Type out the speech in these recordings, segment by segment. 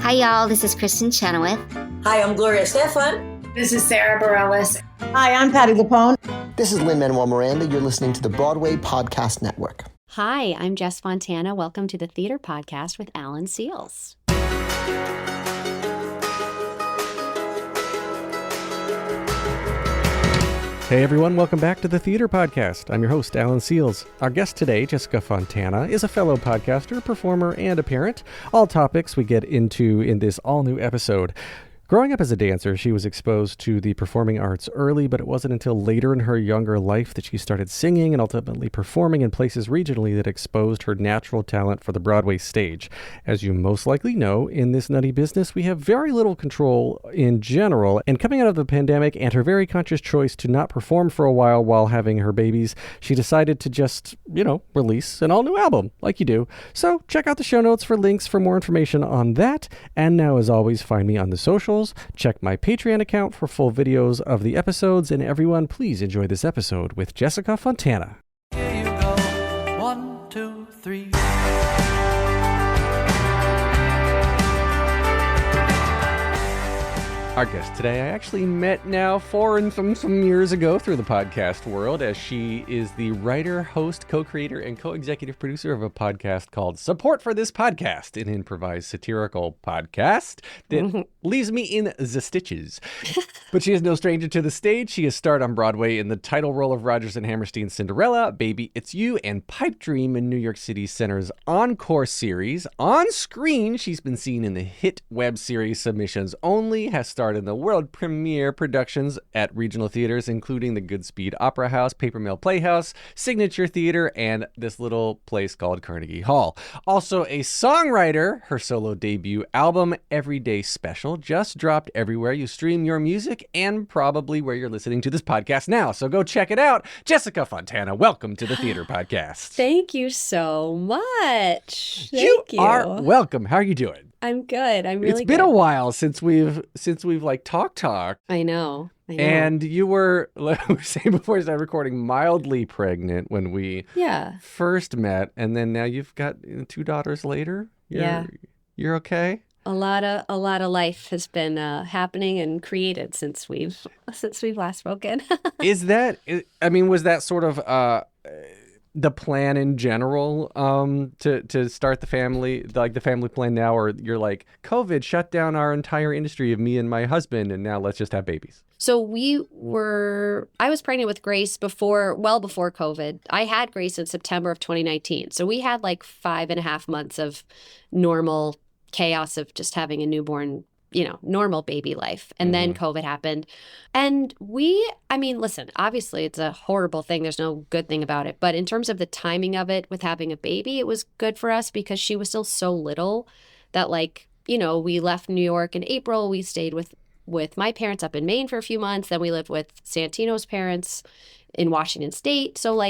Hi, y'all. This is Kristen Chenoweth. Hi, I'm Gloria Stefan. This is Sarah Bareilles. Hi, I'm Patty Lapone. This is Lin-Manuel Miranda. You're listening to the Broadway Podcast Network. Hi, I'm Jess Fontana. Welcome to the Theater Podcast with Alan Seals. Hey everyone, welcome back to the Theater Podcast. I'm your host, Alan Seals. Our guest today, Jessica Fontana, is a fellow podcaster, performer, and a parent. All topics we get into in this all-new episode. Growing up as a dancer, she was exposed to the performing arts early, but it wasn't until later in her younger life that she started singing and ultimately performing in places regionally that exposed her natural talent for the Broadway stage. As you most likely know, in this nutty business, we have very little control in general, and coming out of the pandemic and her very conscious choice to not perform for a while having her babies, she decided to just, release an all-new album, like you do. So check out the show notes for links for more information on that, and now, as always, find me on the socials. Check my Patreon account for full videos of the episodes, and everyone, please enjoy this episode with Jessica Fontana. Here you go. 1, 2, 3. Our guest today, I actually met now some years ago through the podcast world, as she is the writer, host, co-creator, and co-executive producer of a podcast called Support for This Podcast, an improvised satirical podcast that leaves me in the stitches. But she is no stranger to the stage. She has starred on Broadway in the title role of Rodgers and Hammerstein's Cinderella, Baby, It's You, and Pipe Dream in New York City Center's Encore series. On screen, she's been seen in the hit web series Submissions Only, has starred in the world premiere productions at regional theaters, including the Goodspeed Opera House, Mill Playhouse, Signature Theater, and this little place called Carnegie Hall. Also a songwriter, her solo debut album, Everyday Special, just dropped everywhere you stream your music and probably where you're listening to this podcast now. So go check it out. Jessica Fontana, welcome to the Theater Podcast. Thank you so much. You are welcome. How are you doing? I'm good. I'm really good. It's been a while since we've like talked. I know. And you were, like we were saying before we started recording, mildly pregnant when we first met, and then now you've got 2 daughters later. You're okay? A lot of life has been happening and created since we've last spoken. Was that sort of the plan in general, to start the family, like the family plan now, or you're like, COVID shut down our entire industry of me and my husband, and now let's just have babies? So I was pregnant with Grace before COVID. I had Grace in September of 2019. So we had like 5.5 months of normal chaos of just having a newborn, normal baby life. And then COVID happened. And listen, obviously it's a horrible thing. There's no good thing about it. But in terms of the timing of it with having a baby, it was good for us because she was still so little that we left New York in April. We stayed with my parents up in Maine for a few months. Then we lived with Santino's parents in Washington State. So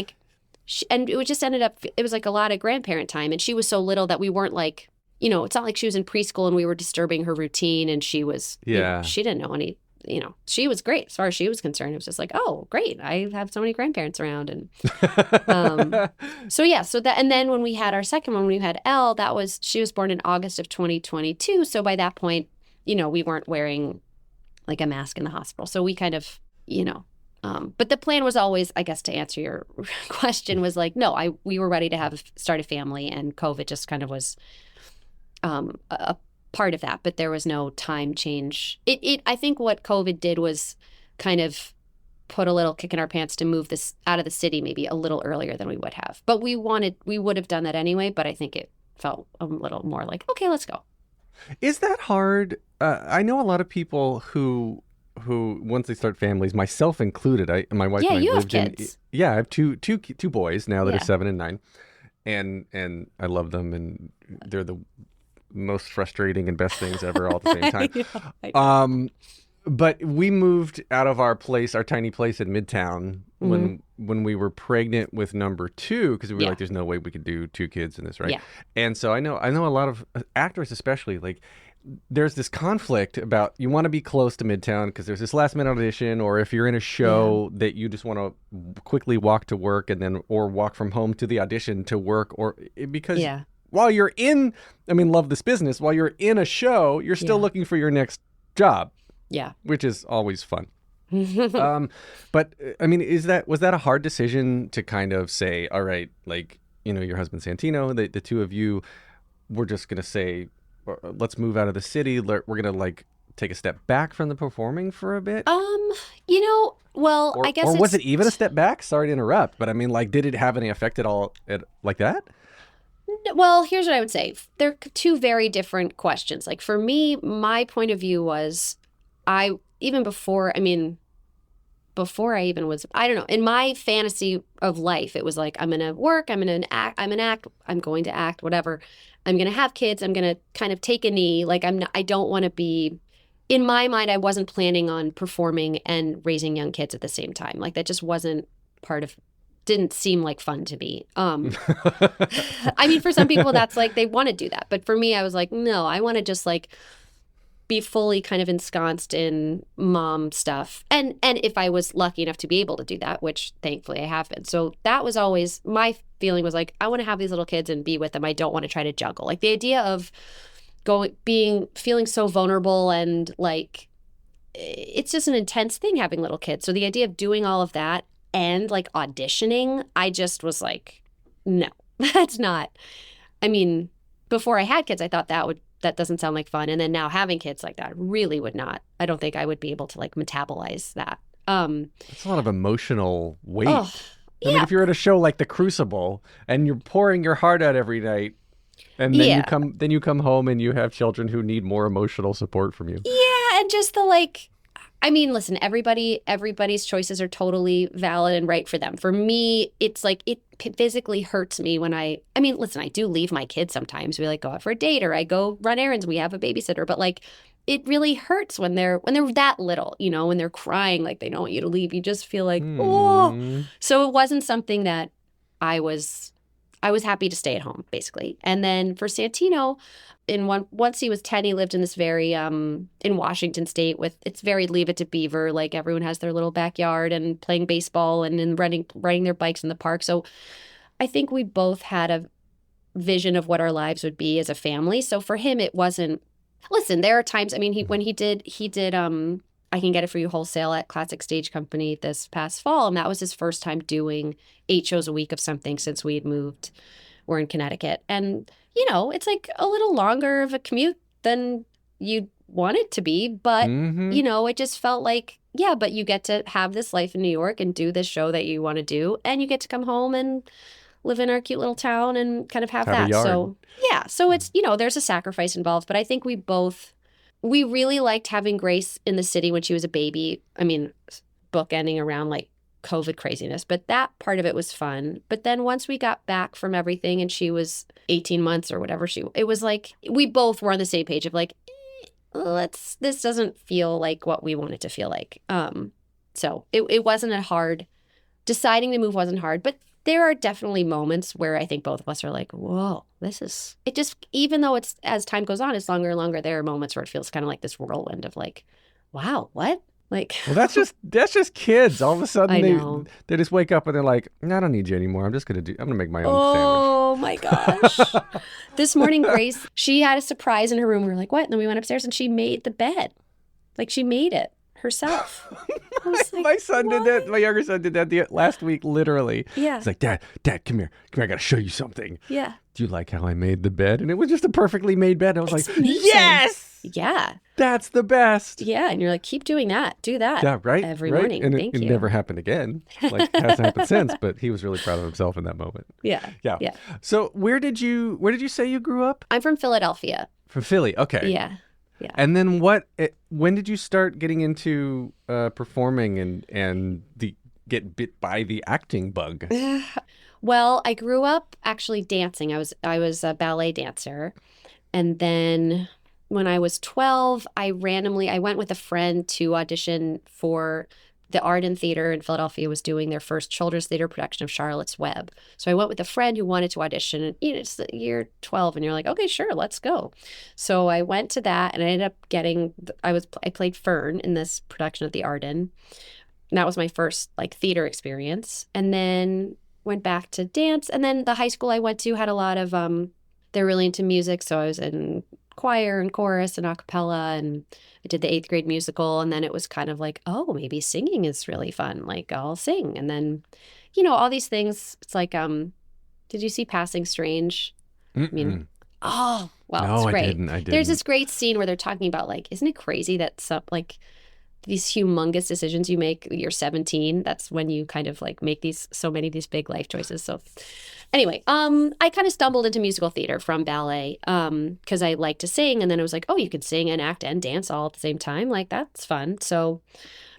and it just ended up, it was like a lot of grandparent time. And she was so little that we weren't like, it's not like she was in preschool and we were disturbing her routine and she was, she didn't know any, she was great as far as she was concerned. It was just like, oh, great. I have so many grandparents around. And and then when we had our second one, when we had Elle, she was born in August of 2022. So by that point, we weren't wearing like a mask in the hospital. So we kind of, but the plan was always, I guess, to answer your question, was like, no, we were ready to start a family, and COVID just kind of was a part of that, but there was no time change. I think what COVID did was kind of put a little kick in our pants to move this out of the city maybe a little earlier than we would have. But we would have done that anyway, but I think it felt a little more like, okay, let's go. Is that hard? I know a lot of people who once they start families, myself included. My wife and I you lived have kids. I have two boys now that are 7 and 9, and I love them, and they're the most frustrating and best things ever all at the same time. I know. But we moved out of our tiny place in Midtown when we were pregnant with number 2, because we were like, there's no way we could do 2 kids in this, right? Yeah. And so I know a lot of actors, especially, like, there's this conflict about, you want to be close to Midtown because there's this last minute audition, or if you're in a show that you just want to quickly walk to work or walk from home to the audition to work, or because while you're in, love this business, while you're in a show, you're still looking for your next job. Yeah. Which is always fun. But was that a hard decision to kind of say, all right, like, your husband Santino, the two of you, we're just going to say, let's move out of the city. We're going to like take a step back from the performing for a bit? I guess or was it even a step back? Sorry to interrupt, but did it have any effect at all like that? Well, here's what I would say. They're two very different questions. Like for me, my point of view was before I even was, I don't know, in my fantasy of life, it was like, I'm going to work, I'm going to act, whatever. I'm going to have kids. I'm going to kind of take a knee. Like I don't want to be, in my mind, I wasn't planning on performing and raising young kids at the same time. Like that just wasn't didn't seem like fun to me. For some people that's like, they want to do that. But for me, I was like, no, I want to just like be fully kind of ensconced in mom stuff. And if I was lucky enough to be able to do that, which thankfully I have been. So that was always my feeling, was like, I want to have these little kids and be with them. I don't want to try to juggle. Like the idea of feeling so vulnerable and like, it's just an intense thing having little kids. So the idea of doing all of that and like auditioning, I just was like, no, that's not. Before I had kids, I thought that doesn't sound like fun. And then now having kids like that really would not. I don't think I would be able to like metabolize that. It's a lot of emotional weight. Oh, yeah. If you're at a show like The Crucible and you're pouring your heart out every night, and then you come home and you have children who need more emotional support from you. Yeah, and just the like, listen, everybody's choices are totally valid and right for them. For me, it's like it physically hurts me when listen, I do leave my kids sometimes. We like go out for a date or I go run errands. We have a babysitter, but like it really hurts when they're that little, when they're crying, like they don't want you to leave. You just feel like, oh. So it wasn't something that I was happy to stay at home, basically. And then for Santino, once he was 10, he lived in this very in Washington State it's very Leave It to Beaver. Like everyone has their little backyard and playing baseball and then riding their bikes in the park. So I think we both had a vision of what our lives would be as a family. So for him, it wasn't. Listen, there are times. When he did I Can Get It For You wholesale at Classic Stage Company this past fall, and that was his first time doing 8 shows a week of something since we had moved. We're in Connecticut, and it's like a little longer of a commute than you'd want it to be, but it just felt like, yeah, but you get to have this life in New York and do this show that you want to do, and you get to come home and live in our cute little town and kind of have that. So yeah, so it's there's a sacrifice involved, but I think we really liked having Grace in the city when she was a baby. Bookending around like COVID craziness, but that part of it was fun. But then once we got back from everything and she was 18 months or whatever, it was like we both were on the same page of like, this doesn't feel like what we want it to feel like. So it wasn't deciding to move wasn't hard, but there are definitely moments where I think both of us are like, whoa, even though it's, as time goes on, it's longer and longer, there are moments where it feels kind of like this whirlwind of like, wow, what? Like, well, that's just kids. All of a sudden they just wake up and they're like, I don't need you anymore. I'm gonna make my own sandwich. Oh my gosh. This morning, Grace, she had a surprise in her room. We were like, what? And then we went upstairs and she made the bed. Like she made it herself. My son did that. My younger son did that last week, literally. Yeah. He's like, Dad, come here. I got to show you something. Yeah. Do you like how I made the bed? And it was just a perfectly made bed. I was It's like, amazing. yes! Yeah. That's the best. Yeah. And you're like, keep doing that. Do that. Yeah, right? Every right? morning. And Thank you. It never happened again. Like, it hasn't happened since, but he was really proud of himself in that moment. Yeah. Yeah. So where did you say you grew up? I'm from Philadelphia. From Philly. Okay. Yeah. Yeah. And then when did you start getting into performing and get bit by the acting bug? Well, I grew up actually dancing. I was a ballet dancer. And then when I was 12, I went with a friend to audition for the Arden Theater in Philadelphia was doing their first children's theater production of Charlotte's Web. So I went with a friend who wanted to audition, and it's year 12 and you're like, okay, sure, let's go. So I went to that and I ended up I played Fern in this production of the Arden. And that was my first like theater experience. And then went back to dance. And then the high school I went to had a lot of they're really into music. So I was in choir and chorus and a cappella, and I did the 8th grade musical. And then it was kind of like, oh, maybe singing is really fun. Like I'll sing. And then, all these things. It's like, did you see Passing Strange? Mm-mm. I mean, oh, well, No, it's I great. didn't. There's this great scene where they're talking about like, isn't it crazy that some like these humongous decisions you make, you're 17. That's when you kind of like make so many of these big life choices. So anyway, I kind of stumbled into musical theater from ballet because I like to sing. And then I was like, oh, you can sing and act and dance all at the same time. Like, that's fun. So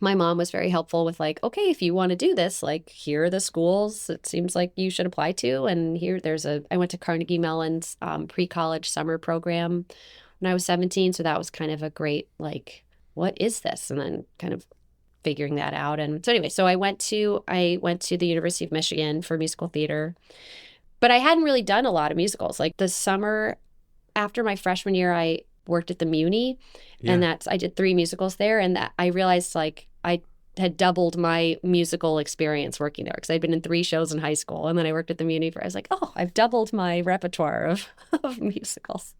my mom was very helpful with like, okay, if you want to do this, like, here are the schools it seems like you should apply to. And I went to Carnegie Mellon's pre-college summer program when I was 17. So that was kind of a great, like, what is this? And then kind of figuring that out. And so anyway, so I went to the University of Michigan for musical theater, but I hadn't really done a lot of musicals. Like the summer after my freshman year, I worked at the Muni, and I did 3 musicals there. And that I realized like I had doubled my musical experience working there because I'd been in 3 shows in high school. And then I worked at the Muni I was like, oh, I've doubled my repertoire of musicals.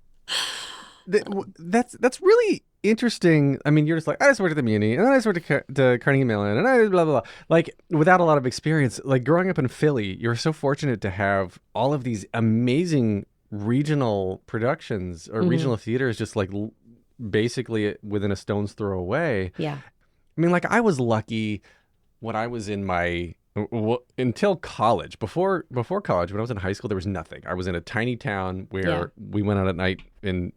That's really interesting. I mean, you're just like, I just worked at the Muni, and then I just worked at Carnegie Mellon, and I blah, blah, blah. Like, without a lot of experience, like growing up in Philly, you're so fortunate to have all of these amazing regional productions or regional theaters just like basically within a stone's throw away. Yeah. I mean, like I was lucky when I was in until college. Before college, when I was in high school, there was nothing. I was in a tiny town where we went out at night and,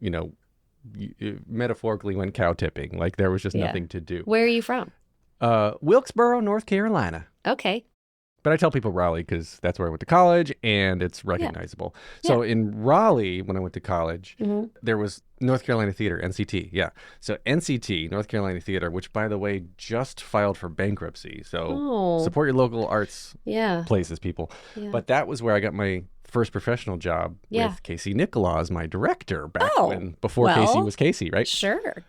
metaphorically went cow tipping. Like there was just nothing to do. Where are you from? Wilkesboro, North Carolina. Okay. But I tell people Raleigh because that's where I went to college and it's recognizable. Yeah. So in Raleigh, when I went to college, there was North Carolina Theater, NCT. Yeah. So NCT, North Carolina Theater, which by the way, just filed for bankruptcy. So support your local arts places, people. Yeah. But that was where I got my first professional job with Casey Nicolau as my director before Casey was Casey, right? Sure.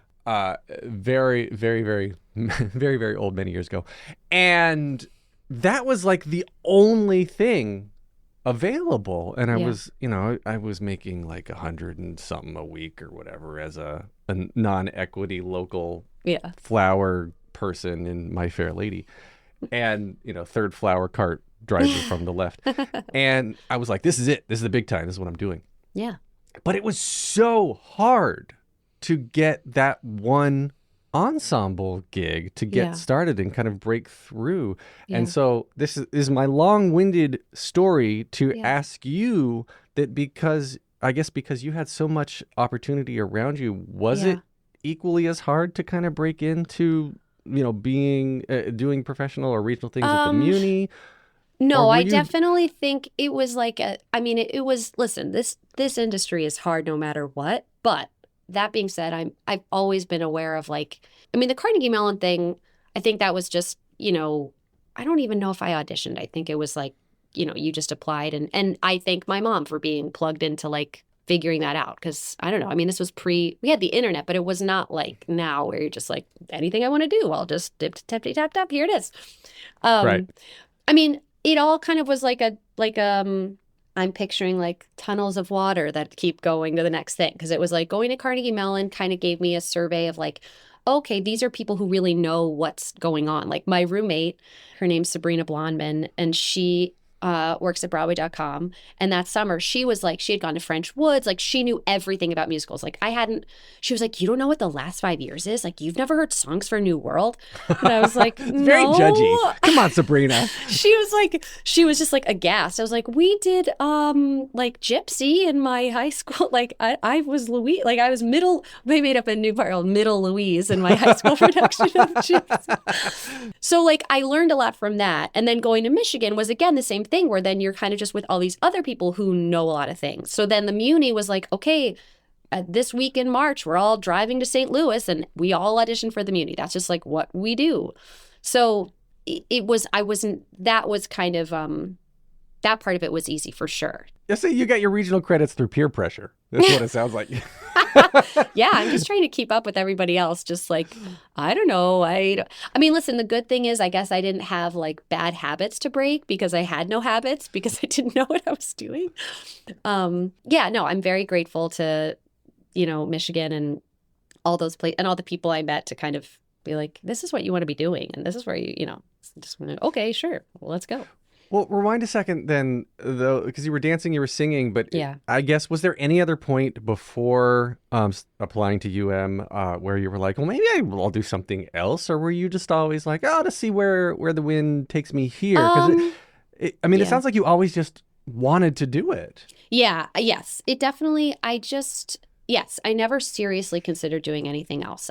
Very, very, very, very, very old, many years ago. And that was like the only thing available. And I was making like 100 and something a week or whatever as a non-equity local flower person in My Fair Lady. And, third flower cart driver from the left. And I was like, this is it. This is the big time. This is what I'm doing. Yeah. But it was so hard to get that one ensemble gig to get started and kind of break through. And so this is my long-winded story to ask you that because you had so much opportunity around you, was it equally as hard to kind of break into, doing professional or regional things at the Muni? No, I definitely think it was like it was, listen, this industry is hard no matter what, but that being said, I've always been aware of the Carnegie Mellon thing. I think that was just, I don't even know if I auditioned. I think it was like, you just applied. And I thank my mom for being plugged into figuring that out. Because I don't know. This was we had the internet, but it was not like now where you're just like, anything I want to do, I'll just tap, here it is. Right. It all kind of was I'm picturing tunnels of water that keep going to the next thing. Because it was going to Carnegie Mellon kind of gave me a survey of okay, these are people who really know what's going on. My roommate, her name's Sabrina Blondman, and she works at Broadway.com. And that summer, she was she had gone to French Woods. She knew everything about musicals. She was like, you don't know what the last 5 years is? You've never heard Songs for a New World? And I was like, no. Very judgy. Come on, Sabrina. She was just aghast. I was like, we did Gypsy in my high school. I was Louise, I was middle, they made up a new part called Middle Louise in my high school production of Gypsy. So I learned a lot from that. And then going to Michigan was again the same thing, where then you're kind of just with all these other people who know a lot of things. So then the Muni was okay, this week in March, we're all driving to St. Louis and we all audition for the Muni. That's just what we do. So that was kind of, that part of it was easy for sure. You say you got your regional credits through peer pressure. That's what it sounds like. Yeah, I'm just trying to keep up with everybody else. Just like, I don't know. I mean, listen, the good thing is I guess I didn't have like bad habits to break because I had no habits because I didn't know what I was doing. Yeah, no, I'm very grateful to, Michigan and all those places and all the people I met to kind of be like, this is what you want to be doing. And this is where just want to, okay, sure. Well, let's go. Well, rewind a second then, though, because you were dancing, you were singing, but Yeah. I guess, was there any other point before applying to where you were like, well, maybe I'll do something else? Or were you just always like, oh, to see where the wind takes me here? Because it sounds like you always just wanted to do it. Yeah. Yes. It definitely, yes, I never seriously considered doing anything else.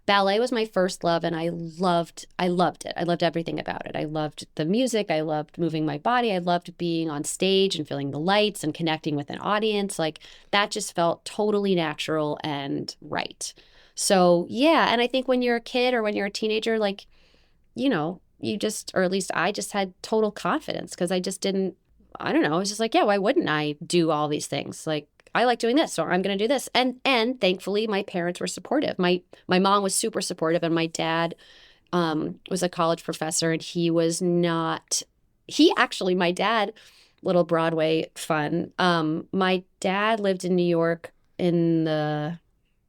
Ballet was my first love, and I loved it. I loved everything about it. I loved the music. I loved moving my body. I loved being on stage and feeling the lights and connecting with an audience. Like, that just felt totally natural and right. So, yeah. And I think when you're a kid or when you're a teenager, like, you just, or at least I just had total confidence because I just didn't, I don't know. I was just like, yeah, why wouldn't I do all these things? Like, I like doing this, so I'm going to do this. And thankfully, my parents were supportive. My mom was super supportive, and my dad was a college professor, and he was not. My dad, little Broadway fun. My dad lived in New York in the,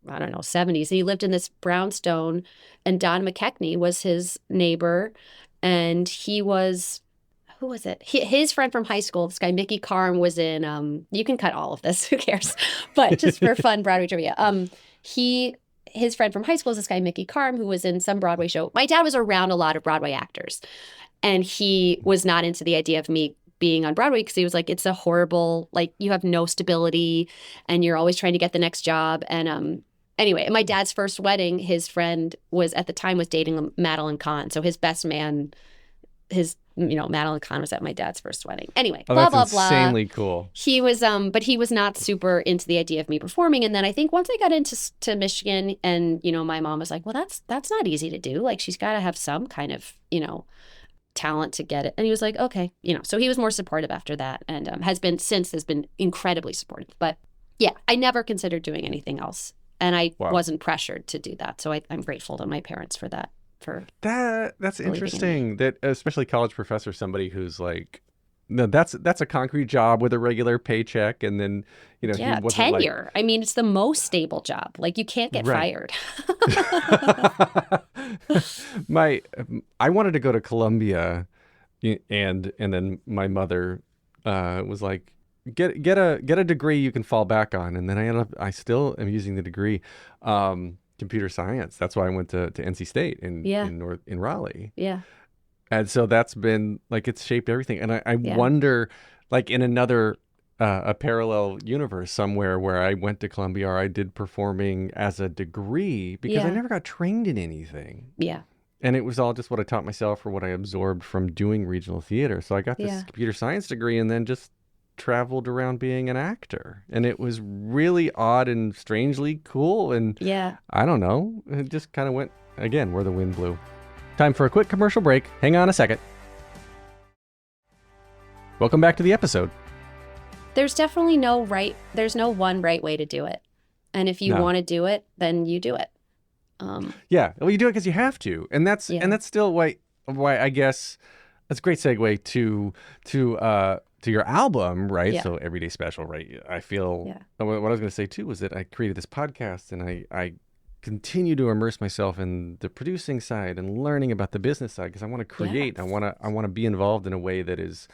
I don't know, 70s. He lived in this brownstone, and Don McKechnie was his neighbor, and he was. Who was it? His friend from high school, this guy, Mickey Carm, was in, you can cut all of this, who cares? But just for fun Broadway trivia. His friend from high school is this guy, Mickey Carm, who was in some Broadway show. My dad was around a lot of Broadway actors. And he was not into the idea of me being on Broadway because he was like, it's a horrible, like, you have no stability and you're always trying to get the next job. And anyway, at my dad's first wedding, his friend was dating Madeline Kahn. So his best man, Madeline Kahn was at my dad's first wedding. Anyway, blah, blah, blah. Insanely cool. He was, but he was not super into the idea of me performing. And then I think once I got into Michigan and, my mom was like, well, that's not easy to do. Like, she's got to have some kind of, talent to get it. And he was like, okay, so he was more supportive after that and has been incredibly supportive. But yeah, I never considered doing anything else. And I wasn't pressured to do that. So I'm grateful to my parents for that. That's interesting that especially college professor, somebody who's like, no, that's a concrete job with a regular paycheck, and then he wasn't tenure. I mean, it's the most stable job. Like, you can't get fired. I wanted to go to Columbia, and then my mother was like, get a degree you can fall back on, and then I still am using the degree. Computer science. That's why I went to NC State in Raleigh. Yeah. And so that's been like, it's shaped everything. And I wonder, like, in another a parallel universe somewhere where I went to Columbia or I did performing as a degree because I never got trained in anything. Yeah. And it was all just what I taught myself or what I absorbed from doing regional theater. So I got this computer science degree and then just traveled around being an actor, and it was really odd and strangely cool, and I don't know, it just kind of went again where the wind blew. Time for a quick commercial break. Hang on a second. Welcome back to the episode. There's definitely no one right way to do it, and if you want to do it, then you do it. Well, you do it because you have to, and that's still why I guess that's a great segue to your album, right? Yeah. So Everyday Special, right? I feel what I was going to say too was that I created this podcast and I continue to immerse myself in the producing side and learning about the business side because I want to create. Yes. I want to be involved in a way that is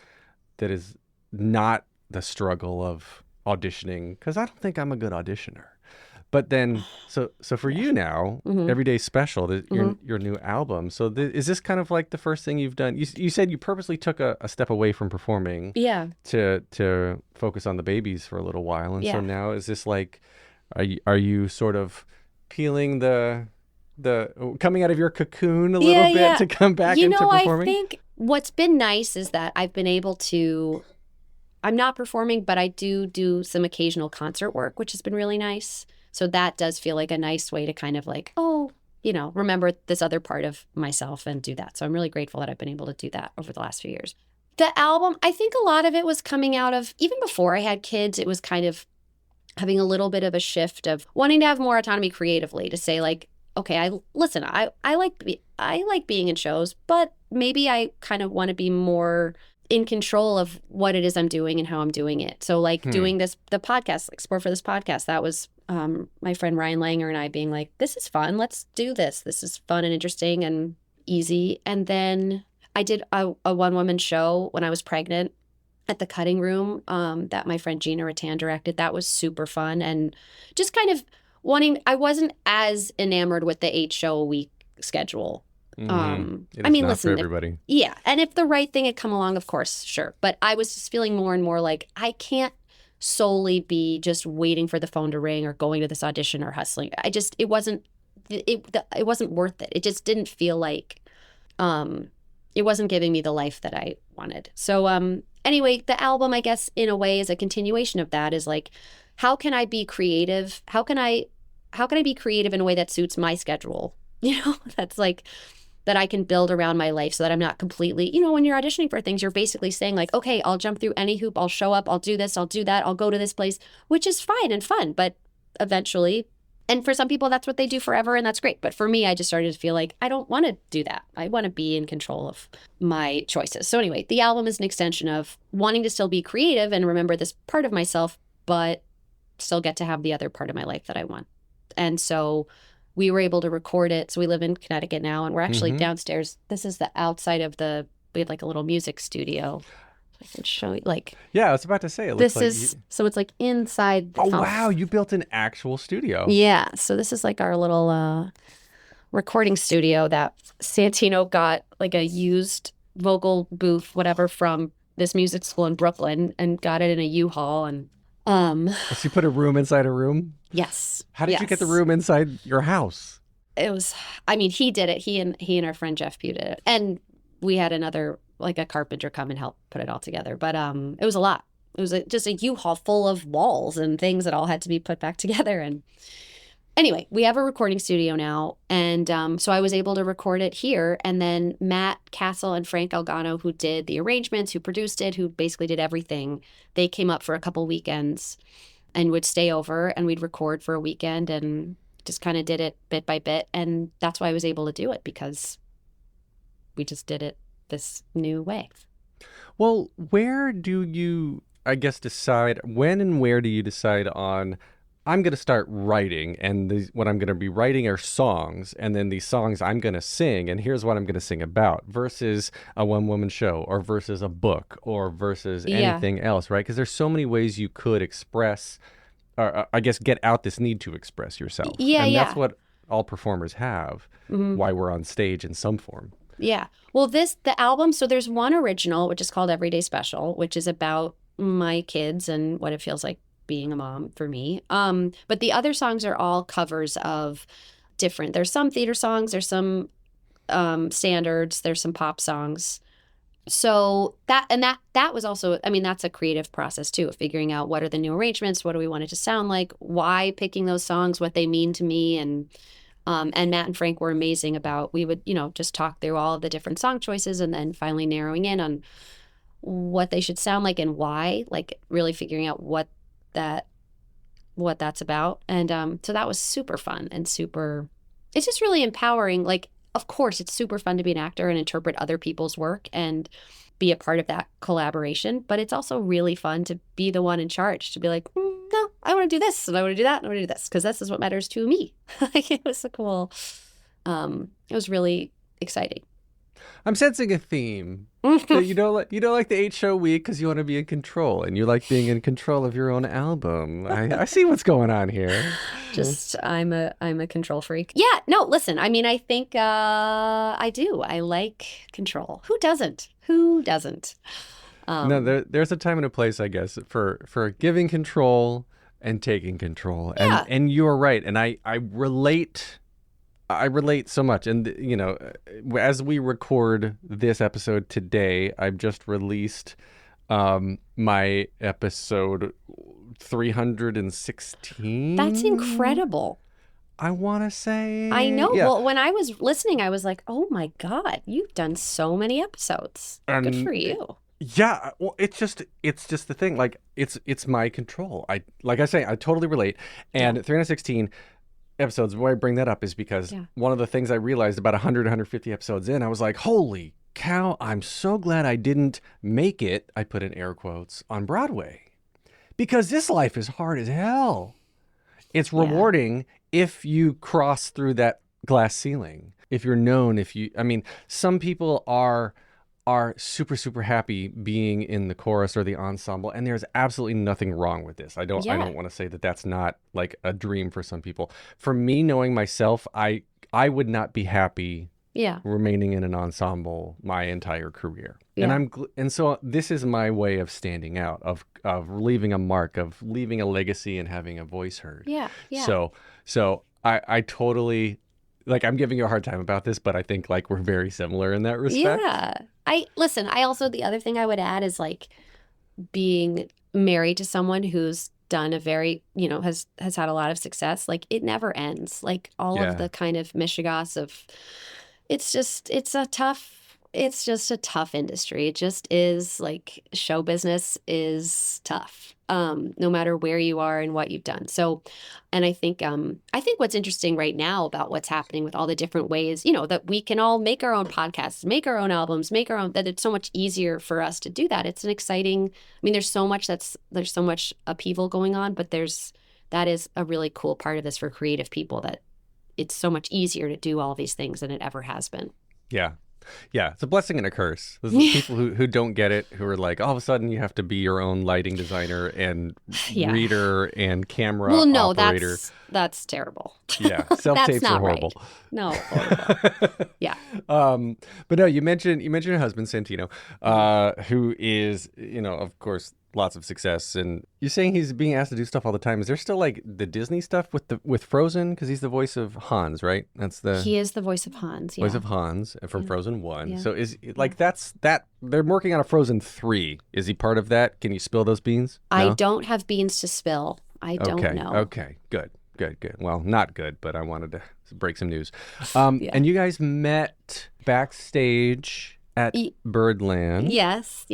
not the struggle of auditioning because I don't think I'm a good auditioner. But then, so for you now, Everyday Special, your new album. So is this kind of like the first thing you've done? You said you purposely took a step away from performing, to focus on the babies for a little while, and so now is this like, are you sort of peeling the coming out of your cocoon a little bit to come back into performing? I think what's been nice is that I've been able to. I'm not performing, but I do some occasional concert work, which has been really nice. So that does feel like a nice way to kind of like, remember this other part of myself and do that. So I'm really grateful that I've been able to do that over the last few years. The album, I think a lot of it was coming out of, even before I had kids, it was kind of having a little bit of a shift of wanting to have more autonomy creatively, to say like, okay, I like being in shows, but maybe I kind of want to be more in control of what it is I'm doing and how I'm doing it. So like doing the podcast, like Support for This Podcast, that was my friend Ryan Langer and I being like, this is fun. Let's do this. This is fun and interesting and easy. And then I did a one-woman show when I was pregnant at the Cutting Room that my friend Gina Rattan directed. That was super fun. And just kind of I wasn't as enamored with the 8-show-a-week schedule. I mean, listen, for everybody. Yeah. And if the right thing had come along, of course, sure. But I was just feeling more and more like I can't solely be just waiting for the phone to ring or going to this audition or hustling. It wasn't worth it. It just didn't feel like it wasn't giving me the life that I wanted. So anyway, the album, I guess, in a way is a continuation of that, is like, how can I be creative? How can I be creative in a way that suits my schedule? That's like, that I can build around my life so that I'm not completely, when you're auditioning for things, you're basically saying like, okay, I'll jump through any hoop, I'll show up, I'll do this, I'll do that, I'll go to this place, which is fine and fun. But eventually, and for some people, that's what they do forever, and that's great. But for me, I just started to feel like I don't want to do that. I want to be in control of my choices. So anyway, the album is an extension of wanting to still be creative and remember this part of myself, but still get to have the other part of my life that I want. And so we were able to record it. So we live in Connecticut now, and we're actually downstairs. This is the outside of we have like a little music studio. I can show you, like. Yeah, I was about to say, it looks so it's like inside. Wow, you built an actual studio. Yeah, so this is like our little recording studio that Santino got, like a used vocal booth, whatever, from this music school in Brooklyn, and got it in a U-Haul. And so you put a room inside a room? Yes. How did you get the room inside your house? It was, he did it. He and our friend Jeff Pugh did it. And we had another, like a carpenter, come and help put it all together. But it was a lot. It was just a U-Haul full of walls and things that all had to be put back together. And anyway, we have a recording studio now. And so I was able to record it here. And then Matt Castle and Frank Algano, who did the arrangements, who produced it, who basically did everything, they came up for a couple weekends and would stay over, and we'd record for a weekend and just kind of did it bit by bit. And that's why I was able to do it, because we just did it this new way. Well, where do you, I guess, decide, when and where do you decide on, I'm going to start writing, and what I'm going to be writing are songs, and then these songs I'm going to sing, and here's what I'm going to sing about, versus a one-woman show, or versus a book, or versus anything else, right? Because there's so many ways you could express, or I guess get out this need to express yourself. And that's what all performers have, why we're on stage in some form. Yeah. Well, the album, so there's one original, which is called Everyday Special, which is about my kids and what it feels like being a mom for me. But the other songs are all covers of different. There's some theater songs, there's some standards, there's some pop songs. So that was also, that's a creative process too, of figuring out what are the new arrangements, what do we want it to sound like, why picking those songs, what they mean to me. And Matt and Frank were amazing about, we would, just talk through all of the different song choices and then finally narrowing in on what they should sound like and why, like really figuring out what that's about. And so that was super fun and it's just really empowering. Like, of course, it's super fun to be an actor and interpret other people's work and be a part of that collaboration. But it's also really fun to be the one in charge, to be like, no, I want to do this and I want to do that and I want to do this because this is what matters to me. Like, it was so cool. It was really exciting. I'm sensing a theme. That you don't like the 8-show week because you want to be in control, and you like being in control of your own album. I see what's going on here. Just I'm a control freak. Yeah, no, listen. I think I do. I like control. Who doesn't? No, there's a time and a place, I guess, for giving control and taking control. Yeah. And you're right. And I relate so much. And, as we record this episode today, I've just released my episode 316. That's incredible. I want to say. I know. Yeah. Well, when I was listening, I was like, oh my God, you've done so many episodes. Good for you. Yeah, well, it's just the thing. Like it's my control. Like I say, I totally relate. And 316 episodes. Why I bring that up is because one of the things I realized about 100, 150 episodes in, I was like, holy cow! I'm so glad I didn't make it. I put in air quotes on Broadway because this life is hard as hell. It's rewarding if you cross through that glass ceiling. If you're known, I mean, some people are super, super happy being in the chorus or the ensemble, and there's absolutely nothing wrong with this. I don't want to say that that's not like a dream for some people. For me, knowing myself, I would not be happy remaining in an ensemble my entire career. And so this is my way of standing out, of leaving a mark, of leaving a legacy and having a voice heard. So I totally, like, I'm giving you a hard time about this, but I think like we're very similar in that respect. Yeah. I also, the other thing I would add is like being married to someone who's done a very, has had a lot of success. Like it never ends. Like all of the kind of mishigas of, it's just a tough industry. It just is. Like show business is tough, no matter where you are and what you've done. So, and I think what's interesting right now about what's happening with all the different ways, that we can all make our own podcasts, make our own albums, that it's so much easier for us to do that. It's an exciting, there's so much upheaval going on, but that is a really cool part of this for creative people, that it's so much easier to do all these things than it ever has been. Yeah. Yeah, it's a blessing and a curse. There's people who don't get it, who are like, all of a sudden you have to be your own lighting designer and reader and camera operator. That's terrible. Yeah, self-tapes are horrible. Right. No, horrible. Yeah. But no, you mentioned your husband, Santino, who is, of course, lots of success, and you're saying he's being asked to do stuff all the time. Is there still like the Disney stuff with Frozen? Because he's the voice of Hans, right? He is the voice of Hans. Yeah. Voice of Hans from Frozen 1. Yeah. So is like that they're working on a Frozen 3. Is he part of that? Can you spill those beans? No? I don't have beans to spill. I don't know. Okay. Good. Well, not good, but I wanted to break some news. And you guys met backstage at Birdland. Yes.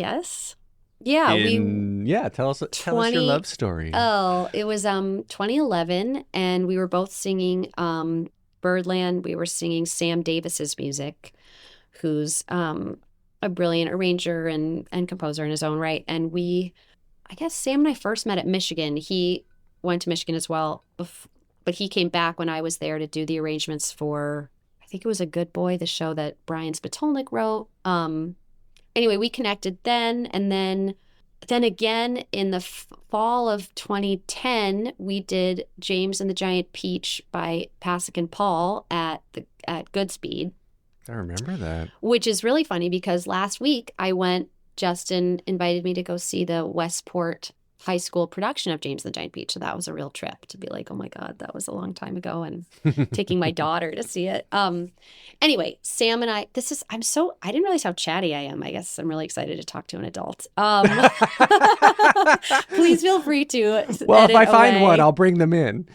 Yeah, tell us your love story. Oh, it was 2011, and we were both singing Birdland. We were singing Sam Davis's music, who's a brilliant arranger and composer in his own right. And I guess Sam and I first met at Michigan. He went to Michigan as well, but he came back when I was there to do the arrangements for, I think it was A Good Boy, the show that Brian Spitolnik wrote. Anyway, we connected then, and then again in the fall of 2010, we did James and the Giant Peach by Pasek and Paul at Goodspeed. I remember that. Which is really funny because last week Justin invited me to go see the Westport High School production of James and the Giant Peach. So that was a real trip to be like, oh my God, that was a long time ago, and taking my daughter to see it. Anyway, Sam and I didn't realize how chatty I am. I guess I'm really excited to talk to an adult. Please feel free to. Well, if I find one, I'll bring them in.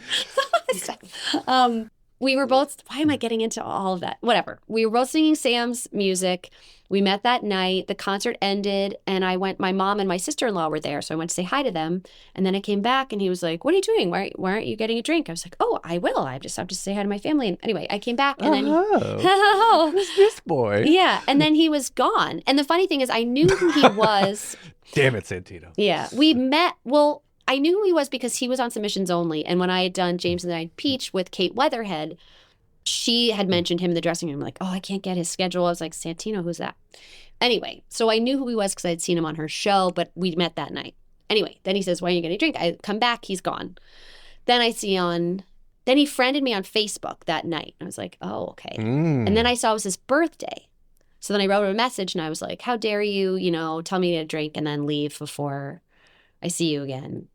We were both, why am I getting into all of that? Whatever. We were both singing Sam's music. We met that night. The concert ended, and my mom and my sister-in-law were there, so I went to say hi to them. And then I came back, and he was like, what are you doing? Why aren't you getting a drink? I was like, oh, I will. I just have to say hi to my family. And anyway, I came back, and then who's this boy? Yeah, and then he was gone. And the funny thing is, I knew who he was. Damn it, Santino. Yeah, we met, I knew who he was because he was on Submissions Only. And when I had done James and the Giant Peach with Kate Weatherhead, she had mentioned him in the dressing room. Like, oh, I can't get his schedule. I was like, Santino, who's that? Anyway, so I knew who he was because I'd seen him on her show, but we met that night. Anyway, then he says, why are you getting a drink? I come back, he's gone. Then he friended me on Facebook that night. I was like, oh, okay. And then I saw it was his birthday. So then I wrote him a message, and I was like, how dare you, tell me to get a drink and then leave before I see you again.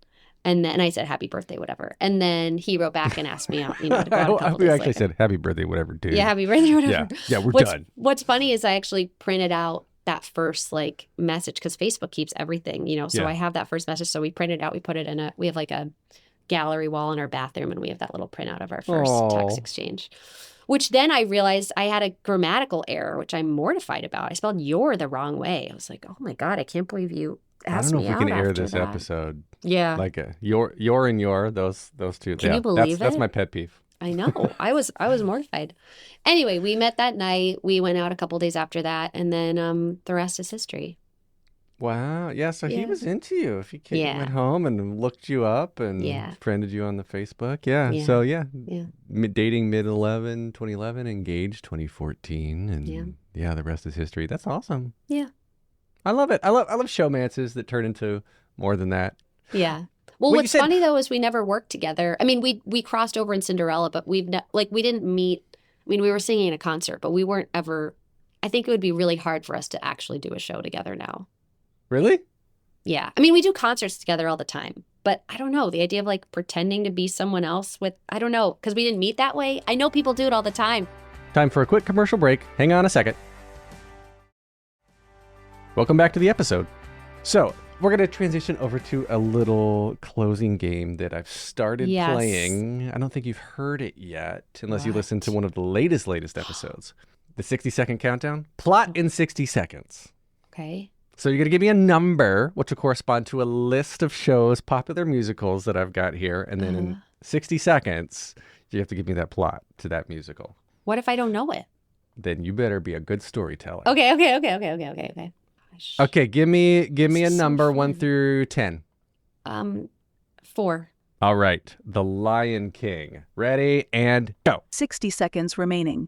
And then I said, happy birthday, whatever. And then he wrote back and asked me out, to go out a couple days actually later. Said, happy birthday, whatever, dude. Yeah, happy birthday, whatever. Yeah, we're done. What's funny is I actually printed out that first message because Facebook keeps everything, so I have that first message. So we printed it out, we put it in we have like a gallery wall in our bathroom, and we have that little printout of our first Aw. text exchange. Which then I realized I had a grammatical error, which I'm mortified about. I spelled "your" the wrong way. I was like, "Oh my god, I can't believe you asked me out." I don't know if we can air after this that. episode. Yeah, Like your and your, those two. Can you believe that's it? my pet peeve. I know. I was mortified. Anyway, we met that night. We went out a couple days after that, and then the rest is history. Wow. Yeah, so he Yeah. was into you. If he Yeah. went home and looked you up and Yeah. friended you on the Facebook. Yeah. Yeah. So, yeah. Yeah. Dating 2011, engaged 2014. And yeah, the rest is history. That's awesome. Yeah. I love it. I love showmances that turn into more than that. Yeah. Well, Well, you what's said- funny though is we never worked together. I mean, we crossed over in Cinderella, but we didn't meet. I mean, we were singing in a concert, but we weren't ever. I think it would be really hard for us to actually do a show together now. Really? Yeah. I mean, we do concerts together all the time, but I don't know. The idea of like pretending to be someone else I don't know, because we didn't meet that way. I know people do it all the time. Time for a quick commercial break. Hang on a second. Welcome back to the episode. So, we're going to transition over to a little closing game that I've started Yes. playing. I don't think you've heard it yet, unless you What? listen to one of the latest episodes. The 60-second countdown. Plot in 60 seconds. Okay. So you're going to give me a number, which will correspond to a list of shows, popular musicals that I've got here. And then in 60 seconds, you have to give me that plot to that musical. What if I don't know it? Then you better be a good storyteller. Okay. Gosh. Okay, give me This a is so number 1 fun. through 10. 4. All right, The Lion King. Ready and go. 60 seconds remaining.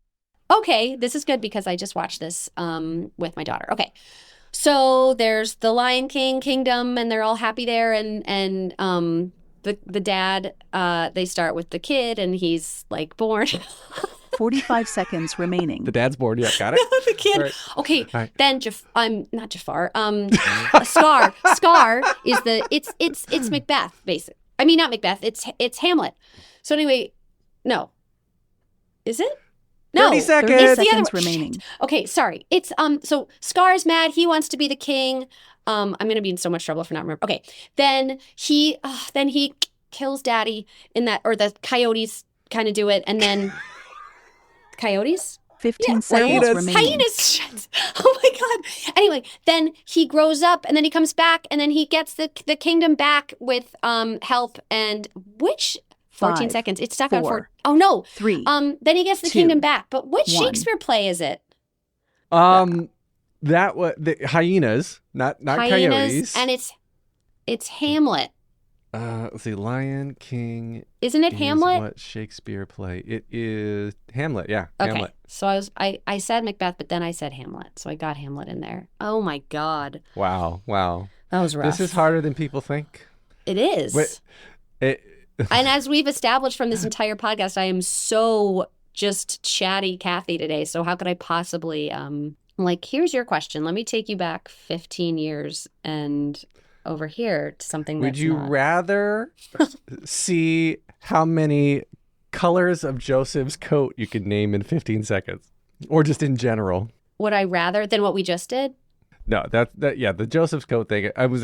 Okay, this is good because I just watched this with my daughter. Okay. So there's the Lion King kingdom and they're all happy there and the dad they start with the kid and he's like born. 45 seconds remaining. The dad's bored. Yeah, got it. The kid. All right. Okay, All right. then not Jafar. Scar. Scar is it's Macbeth, basically. I mean, not Macbeth. It's Hamlet. So anyway, no. Is it? No. 30 seconds. It's the other Seconds one. remaining. Shit. Okay, sorry. It's so Scar's mad. He wants to be the king. I'm gonna be in so much trouble for not remembering. Okay, then he kills Daddy in that, or the coyotes kind of do it, and then coyotes. 15 Yeah, seconds hyenas. remaining. Hyenas. Shit. Oh my god. Anyway, then he grows up and then he comes back and then he gets the kingdom back with help and which 14 5, seconds. It's stuck on 4. 4, Oh no. 3. Then he gets the 2, kingdom back. But which 1. Shakespeare play is it? That was the hyenas, not Hyenas, coyotes. and it's Hamlet. Let's see, Lion King. Isn't it is Hamlet? What Shakespeare play? It is Hamlet. Yeah, Okay. Hamlet. So I said Macbeth, but then I said Hamlet. So I got Hamlet in there. Oh my god. Wow. That was rough. This is harder than people think. It is. Wait, And as we've established from this entire podcast, I am so just chatty Kathy today. So how could I possibly here's your question. Let me take you back 15 years and over here to something that's would you not. rather see how many colors of Joseph's coat you could name in 15 seconds? Or just in general? Would I rather than what we just did? No, the Joseph's coat thing. It was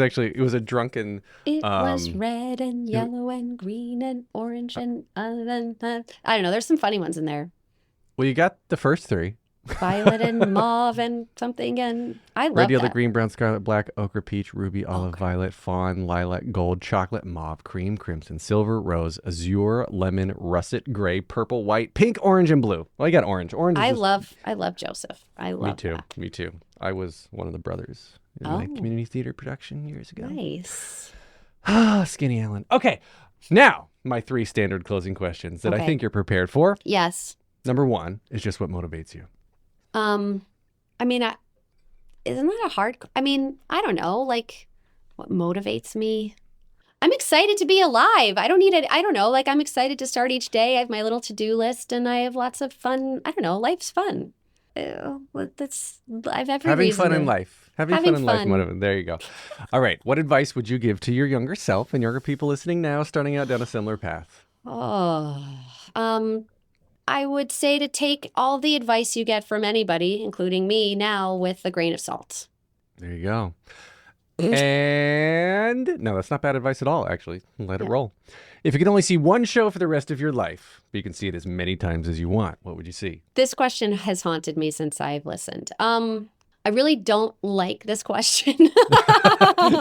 a drunken. It was red and yellow and green and orange and I don't know. There's some funny ones in there. Well, you got the first 3. Violet and mauve and something, and I love Red, yellow, that. green, brown, scarlet, black, ochre, peach, ruby, olive, violet, fawn, lilac, gold, chocolate, mauve, cream, crimson, silver, rose, azure, lemon, russet, gray, purple, white, pink, orange, and blue. Well, you got orange. Orange. I love Joseph. I love Me too. that. Me too. I was one of the brothers in my Oh. community theater production years ago. Nice. Ah, Skinny Alan. Okay, now my 3 standard closing questions that I Okay. think you're prepared for. Yes. Number 1 is just what motivates you. I mean, isn't that a hard? I mean, I don't know. Like, what motivates me? I'm excited to be alive. I don't need it. I don't know. Like, I'm excited to start each day. I have my little to-do list, and I have lots of fun. I don't know. Life's fun. I've every Having reason fun to- in life. Having Having fun in life. fun. There you go. All right. What advice would you give to your younger self and younger people listening now, starting out down a similar path? I would say to take all the advice you get from anybody, including me now, with a grain of salt. There you go. And no, that's not bad advice at all, actually. Let it roll. If you could only see one show for the rest of your life, but you can see it as many times as you want, what would you see? This question has haunted me since I've listened. I really don't like this question.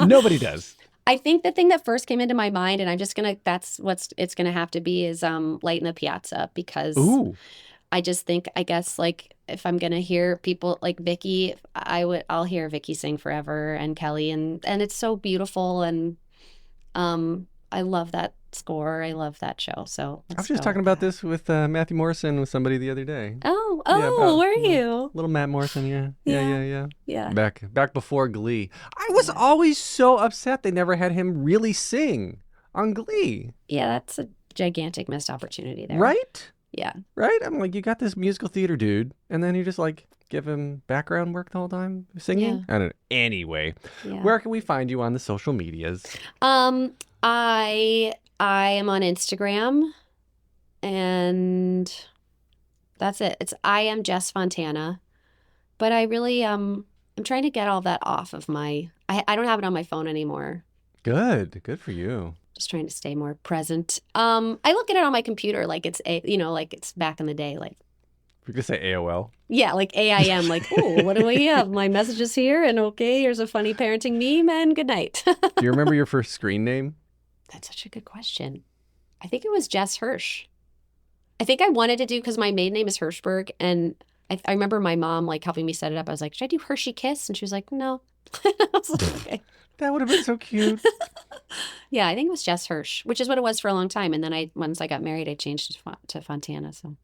Nobody does. I think the thing that first came into my mind, and that's what it's gonna have to be, is Light in the Piazza, because Ooh. I just think, I guess, like, if I'm gonna hear people like Vicky, I'll hear Vicky sing forever, and Kelly, and it's so beautiful, and I love that score. I love that show. So I was just talking about this with Matthew Morrison with somebody the other day. Oh, about, were you? Little Matt Morrison, yeah. Yeah. Back before Glee. I was always so upset they never had him really sing on Glee. Yeah, that's a gigantic missed opportunity there. Right? Yeah. Right? I'm like, you got this musical theater dude, and then you just like give him background work the whole time singing? Yeah. I don't know. Anyway, Yeah. where can we find you on the social medias? I am on Instagram, and that's it. I am Jess Fontana, but I really I'm trying to get all that off of I don't have it on my phone anymore. Good for you. Just trying to stay more present. I look at it on my computer like it's like it's back in the day, like. We could say AOL. Yeah, like AIM, like, oh, what do we have? My messages here, and okay, here's a funny parenting meme, and good night. Do you remember your first screen name? That's such a good question. I think it was Jess Hirsch. I think I wanted to do, because my maiden name is Hirschberg, and I remember my mom like helping me set it up. I was like, should I do Hershey Kiss? And she was like, no. I was like, okay. That would have been so cute. Yeah, I think it was Jess Hirsch, which is what it was for a long time. And then once I got married, I changed to Fontana. So.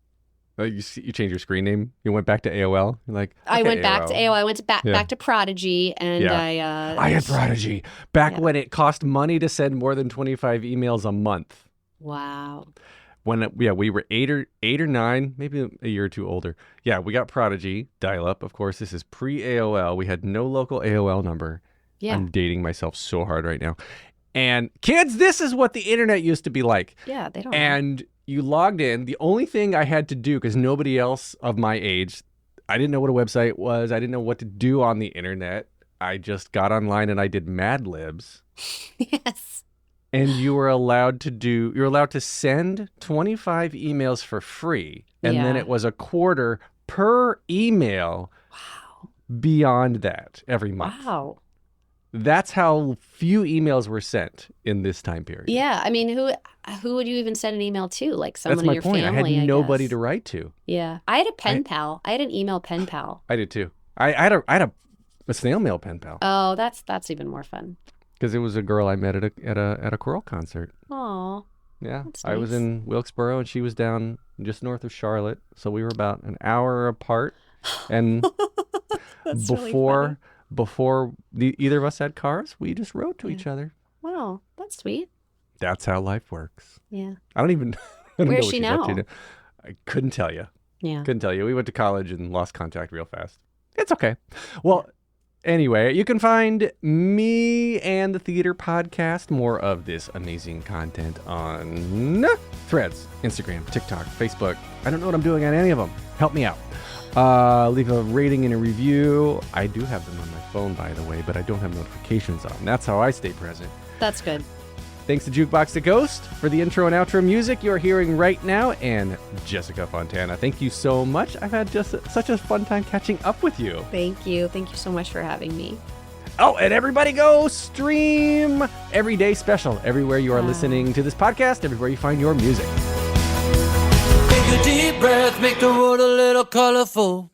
You changed your screen name? You went back to AOL? You're like, okay, I went back to AOL. I went back to Prodigy, and yeah. I had Prodigy back when it cost money to send more than 25 emails a month. Wow. When we were eight or nine, maybe a year or two older. Yeah, we got Prodigy, dial-up. Of course, this is pre-AOL. We had no local AOL number. Yeah. I'm dating myself so hard right now. And kids, this is what the internet used to be like. Yeah, they don't. And you logged in. The only thing I had to do, because nobody else of my age, I didn't know what a website was. I didn't know what to do on the internet. I just got online and I did Mad Libs. Yes. And you're allowed to send 25 emails for free. And then it was $0.25 per email. Wow. Beyond that every month. Wow. That's how few emails were sent in this time period. Yeah, I mean, who would you even send an email to? Like someone That's my in your point. family? I had nobody guess. to write to. Yeah, I had a pen pal. I had an email pen pal. I did too. I had a snail mail pen pal. Oh, that's even more fun. Because it was a girl I met at a choral concert. Oh. Yeah, That's I was nice. in Wilkesboro and she was down just north of Charlotte, so we were about an hour apart. And That's before either of us had cars, we just wrote to each other. Wow, that's sweet. That's how life works. Yeah. I don't even. I don't Where's know what she she's now? up to now. I couldn't tell you. Yeah. Couldn't tell you. We went to college and lost contact real fast. It's okay. Well, anyway, you can find me and the Theater Podcast, more of this amazing content on Threads, Instagram, TikTok, Facebook. I don't know what I'm doing on any of them. Help me out. Leave a rating and a review. I do have them on my phone, by the way, but I don't have notifications on. That's how I stay present. That's good. Thanks to Jukebox the Ghost for the intro and outro music you're hearing right now, and Jessica Fontana. Thank you so much. I've had just such a fun time catching up with you. Thank you. Thank you so much for having me. Oh, and everybody go stream Everyday Special everywhere you are listening to this podcast, everywhere you find your music. Take a deep breath, make the world a little colorful.